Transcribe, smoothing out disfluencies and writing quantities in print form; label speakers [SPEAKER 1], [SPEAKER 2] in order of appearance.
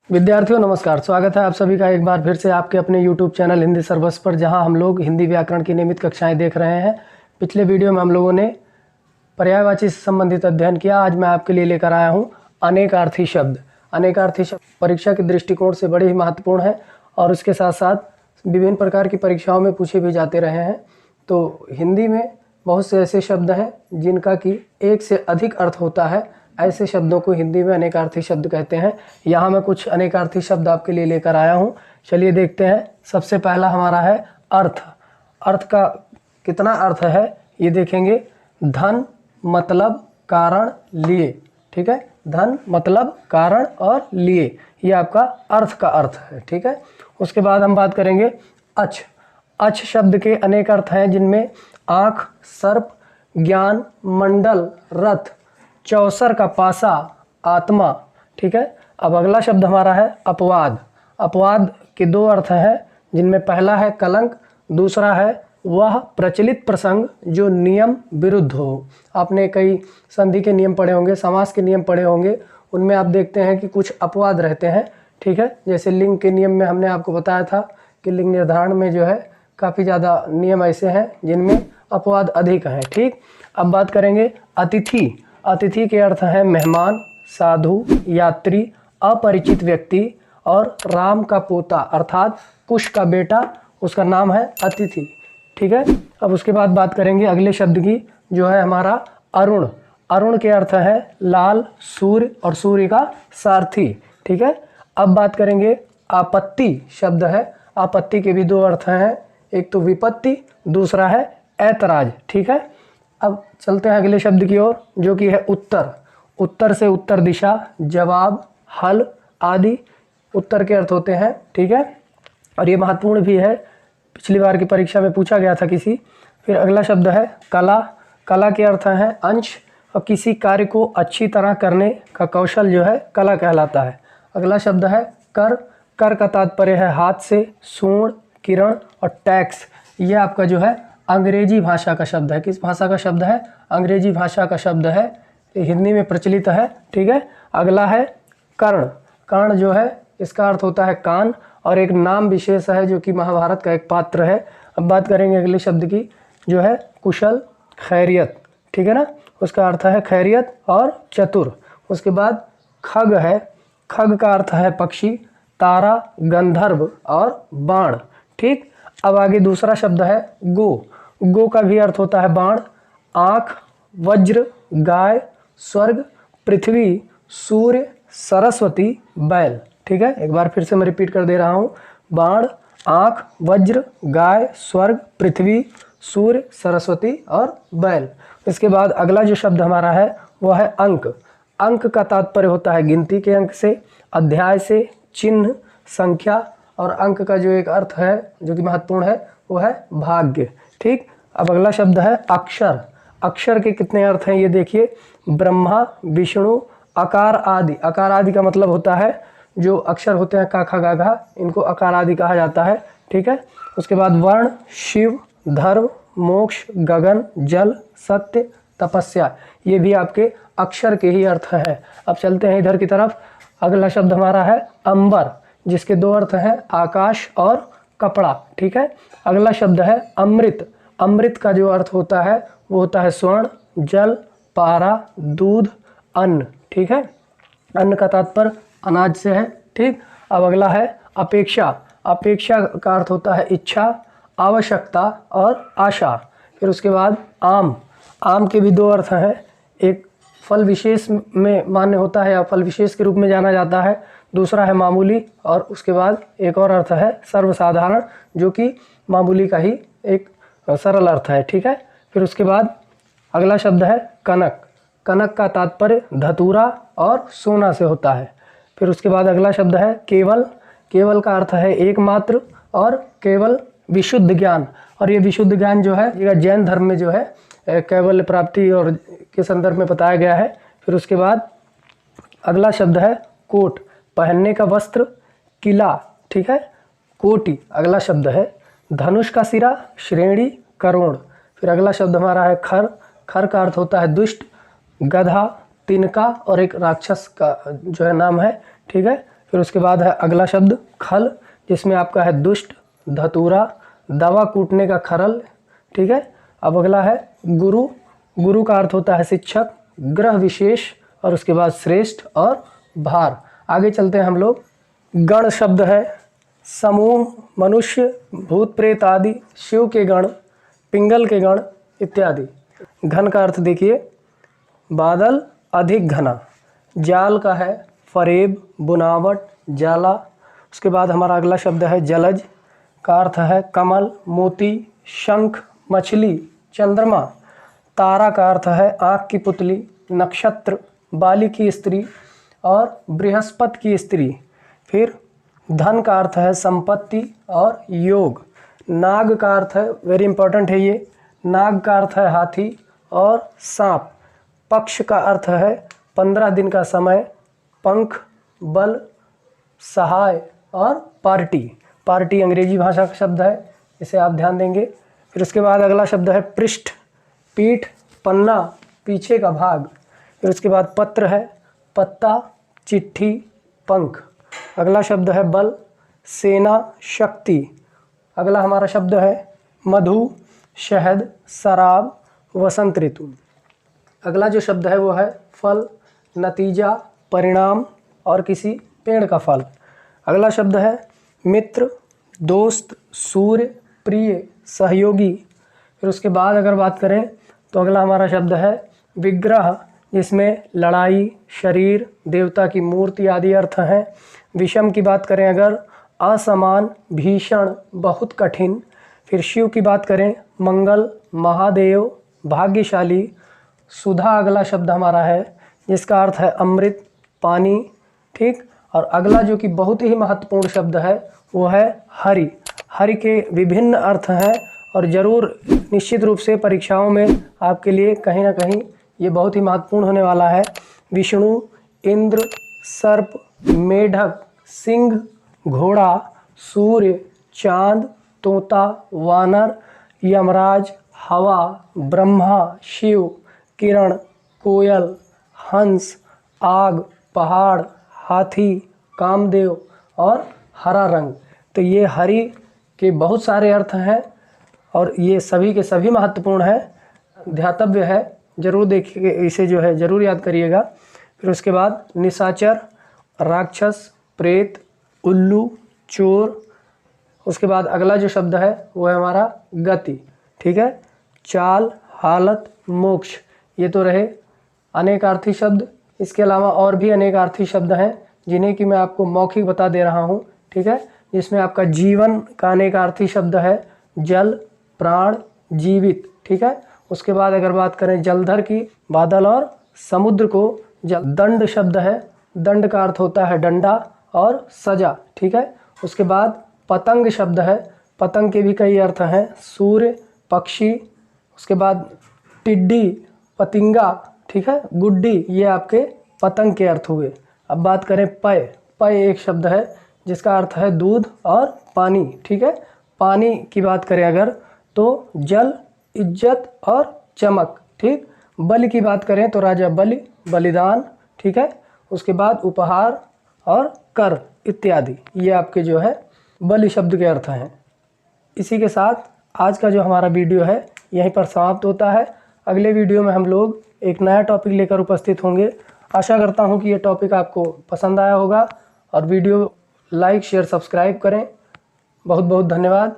[SPEAKER 1] विद्यार्थियों नमस्कार, स्वागत है आप सभी का एक बार फिर से आपके अपने YouTube चैनल हिंदी सर्वस पर, जहां हम लोग हिंदी व्याकरण की नियमित कक्षाएं देख रहे हैं। पिछले वीडियो में हम लोगों ने पर्यायवाची से संबंधित अध्ययन किया। आज मैं आपके लिए लेकर आया हूं अनेकार्थी शब्द। अनेकार्थी शब्द परीक्षा के दृष्टिकोण से बड़े ही महत्वपूर्ण है और उसके साथ साथ विभिन्न प्रकार की परीक्षाओं में पूछे भी जाते रहे हैं। तो हिंदी में बहुत से ऐसे शब्द हैं जिनका कि एक से अधिक अर्थ होता है। ऐसे शब्दों को हिंदी में अनेकार्थी शब्द कहते हैं। यहाँ मैं कुछ अनेकार्थी शब्द आपके लिए लेकर आया हूँ। चलिए देखते हैं। सबसे पहला हमारा है अर्थ। अर्थ का कितना अर्थ है ये देखेंगे। धन, मतलब, कारण, लिए। ठीक है, धन, मतलब, कारण और लिए, ये आपका अर्थ का अर्थ है। ठीक है, उसके बाद हम बात करेंगे अच। अच शब्द के अनेक अर्थ हैं, जिनमें आँख, सर्प, ज्ञान, मंडल, रथ, चौसर का पासा, आत्मा। ठीक है, अब अगला शब्द हमारा है अपवाद। अपवाद के दो अर्थ हैं, जिनमें पहला है कलंक, दूसरा है वह प्रचलित प्रसंग जो नियम विरुद्ध हो। आपने कई संधि के नियम पढ़े होंगे, समास के नियम पढ़े होंगे, उनमें आप देखते हैं कि कुछ अपवाद रहते हैं। ठीक है, जैसे लिंग के नियम में हमने आपको बताया था कि लिंग निर्धारण में जो है काफ़ी ज़्यादा नियम ऐसे हैं जिनमें अपवाद अधिक हैं। ठीक, अब बात करेंगे अतिथि। अतिथि के अर्थ हैं मेहमान, साधु, यात्री, अपरिचित व्यक्ति और राम का पोता अर्थात कुश का बेटा, उसका नाम है अतिथि। ठीक है, अब उसके बाद बात करेंगे अगले शब्द की, जो है हमारा अरुण। अरुण के अर्थ है लाल, सूर्य और सूर्य का सारथी। ठीक है, अब बात करेंगे आपत्ति शब्द है। आपत्ति के भी दो अर्थ हैं, एक तो विपत्ति, दूसरा है ऐतराज। ठीक है, अब चलते हैं अगले शब्द की ओर, जो कि है उत्तर। उत्तर से उत्तर दिशा, जवाब, हल आदि उत्तर के अर्थ होते हैं। ठीक है, और ये महत्वपूर्ण भी है, पिछली बार की परीक्षा में पूछा गया था किसी। फिर अगला शब्द है कला। कला के अर्थ हैं अंश और किसी कार्य को अच्छी तरह करने का कौशल जो है कला कहलाता है। अगला शब्द है कर। कर का तात्पर्य है हाथ से, सूंड, किरण और टैक्स। ये आपका जो है अंग्रेजी भाषा का शब्द है। किस भाषा का शब्द है? अंग्रेजी भाषा का शब्द है, हिंदी में प्रचलित है। ठीक है, अगला है कर्ण। कर्ण जो है इसका अर्थ होता है कान और एक नाम विशेष है जो कि महाभारत का एक पात्र है। अब बात करेंगे अगले शब्द की, जो है कुशल, खैरियत। ठीक है ना, उसका अर्थ है खैरियत और चतुर। उसके बाद खग है। खग का अर्थ है पक्षी, तारा, गंधर्व और बाण। ठीक, अब आगे दूसरा शब्द है गो। गो का भी अर्थ होता है बाण, आँख, वज्र, गाय, स्वर्ग, पृथ्वी, सूर्य, सरस्वती, बैल। ठीक है, एक बार फिर से मैं रिपीट कर दे रहा हूँ। बाण, आँख, वज्र, गाय, स्वर्ग, पृथ्वी, सूर्य, सरस्वती और बैल। इसके बाद अगला जो शब्द हमारा है वह है अंक। अंक का तात्पर्य होता है गिनती के अंक से, अध्याय से, चिन्ह, संख्या, और अंक का जो एक अर्थ है जो कि महत्वपूर्ण है वो है भाग्य। ठीक, अब अगला शब्द है अक्षर। अक्षर के कितने अर्थ हैं ये देखिए। ब्रह्मा, विष्णु, आकार आदि। आकार आदि का मतलब होता है जो अक्षर होते हैं काखा गाघा, इनको आकार आदि कहा जाता है। ठीक है, उसके बाद वर्ण, शिव, धर्म, मोक्ष, गगन, जल, सत्य, तपस्या, ये भी आपके अक्षर के ही अर्थ हैं। अब चलते हैं इधर की तरफ। अगला शब्द हमारा है अंबर, जिसके दो अर्थ हैं आकाश और कपड़ा। ठीक है, अगला शब्द है अमृत। अमृत का जो अर्थ होता है वो होता है स्वर्ण, जल, पारा, दूध, अन्न। ठीक है, अन्न का तात्पर्य अनाज से है। ठीक, अब अगला है अपेक्षा। अपेक्षा का अर्थ होता है इच्छा, आवश्यकता और आशा। फिर उसके बाद आम। आम के भी दो अर्थ हैं, एक फल विशेष में मान्य होता है या फल विशेष के रूप में जाना जाता है, दूसरा है मामूली, और उसके बाद एक और अर्थ है सर्वसाधारण, जो कि मामूली का ही एक सरल अर्थ है। ठीक है, फिर उसके बाद अगला शब्द है कनक। कनक का तात्पर्य धतूरा और सोना से होता है। फिर उसके बाद अगला शब्द है केवल। केवल का अर्थ है एकमात्र और केवल विशुद्ध ज्ञान, और ये विशुद्ध ज्ञान जो है ये जैन धर्म में जो है कैवल्य प्राप्ति और के संदर्भ में बताया गया है। फिर उसके बाद अगला शब्द है कोट, पहनने का वस्त्र, किला। ठीक है, कोटि अगला शब्द है। धनुष का सिरा, श्रेणी, करोड़। फिर अगला शब्द हमारा है खर। खर का अर्थ होता है दुष्ट, गधा, तिनका और एक राक्षस का जो है नाम है। ठीक है, फिर उसके बाद है अगला शब्द खल, जिसमें आपका है दुष्ट, धतूरा, दवा कूटने का खरल, ठीक है। अब अगला है गुरु, गुरु का अर्थ होता है शिक्षक, ग्रह विशेष, और उसके बाद श्रेष्ठ और भार। आगे चलते हैं हम लोग। गण शब्द है समूह, मनुष्य, भूत प्रेत आदि, शिव के गण, पिंगल के गण इत्यादि। घन का अर्थ देखिए बादल, अधिक घना। जाल का है फरेब, बुनावट, जाला। उसके बाद हमारा अगला शब्द है जलज का अर्थ है कमल, मोती, शंख, मछली, चंद्रमा। तारा का अर्थ है आँख की पुतली, नक्षत्र, बाली की स्त्री और बृहस्पति की स्त्री। फिर धन का अर्थ है संपत्ति और योग। नाग का अर्थ है, वेरी इंपॉर्टेंट है ये, नाग का अर्थ है हाथी और सांप। पक्ष का अर्थ है 15 दिन का समय, पंख, बल, सहाय और पार्टी। पार्टी अंग्रेजी भाषा का शब्द है, इसे आप ध्यान देंगे। फिर उसके बाद अगला शब्द है पृष्ठ, पीठ, पन्ना, पीछे का भाग। फिर उसके बाद पत्र है पत्ता, चिट्ठी, पंख। अगला शब्द है बल, सेना, शक्ति। अगला हमारा शब्द है मधु, शहद, शराब, वसंत ऋतु। अगला जो शब्द है वो है फल, नतीजा, परिणाम और किसी पेड़ का फल। अगला शब्द है मित्र, दोस्त, सूर्य, प्रिय, सहयोगी। फिर उसके बाद अगर बात करें तो अगला हमारा शब्द है विग्रह, जिसमें लड़ाई, शरीर, देवता की मूर्ति आदि अर्थ हैं। विषम की बात करें अगर असमान, भीषण, बहुत कठिन। फिर शिव की बात करें मंगल, महादेव, भाग्यशाली। सुधा अगला शब्द हमारा है, जिसका अर्थ है अमृत, पानी, ठीक। और अगला जो कि बहुत ही महत्वपूर्ण शब्द है वो है हरि। हरि के विभिन्न अर्थ हैं और ज़रूर निश्चित रूप से परीक्षाओं में आपके लिए कहीं ना कहीं ये बहुत ही महत्वपूर्ण होने वाला है। विष्णु, इंद्र, सर्प, मेढक, सिंह, घोड़ा, सूर्य, चांद, तोता, वानर, यमराज, हवा, ब्रह्मा, शिव, किरण, कोयल, हंस, आग, पहाड़, हाथी, कामदेव और हरा रंग। तो ये हरि के बहुत सारे अर्थ हैं और ये सभी के सभी महत्वपूर्ण हैं, ध्यातव्य है, जरूर देखिए, इसे जो है जरूर याद करिएगा। फिर उसके बाद निशाचर, राक्षस, प्रेत, उल्लू, चोर। उसके बाद अगला जो शब्द है वो है हमारा गति, ठीक है। चाल, हालत, मोक्ष। ये तो रहे अनेकार्थी शब्द। इसके अलावा और भी अनेकार्थी शब्द हैं जिन्हें कि मैं आपको मौखिक बता दे रहा हूँ, ठीक है। जिसमें आपका जीवन का अनेकार्थी शब्द है जल, प्राण, जीवित, ठीक है। उसके बाद अगर बात करें जलधर की, बादल और समुद्र को जल। दंड शब्द है, दंड का अर्थ होता है डंडा और सजा, ठीक है। उसके बाद पतंग शब्द है, पतंग के भी कई अर्थ हैं, सूर्य, पक्षी। उसके बाद टिड्डी, पतिंगा, ठीक है, गुड्डी, ये आपके पतंग के अर्थ हुए। अब बात करें पय, पय एक शब्द है जिसका अर्थ है दूध और पानी, ठीक है। पानी की बात करें अगर तो जल, इज्जत और चमक, ठीक। बलि की बात करें तो राजा बलि, बलिदान, ठीक है। उसके बाद उपहार और कर इत्यादि, ये आपके जो है बलि शब्द के अर्थ हैं। इसी के साथ आज का जो हमारा वीडियो है यहीं पर समाप्त होता है। अगले वीडियो में हम लोग एक नया टॉपिक लेकर उपस्थित होंगे। आशा करता हूं कि ये टॉपिक आपको पसंद आया होगा और वीडियो लाइक, शेयर, सब्सक्राइब करें। बहुत बहुत धन्यवाद।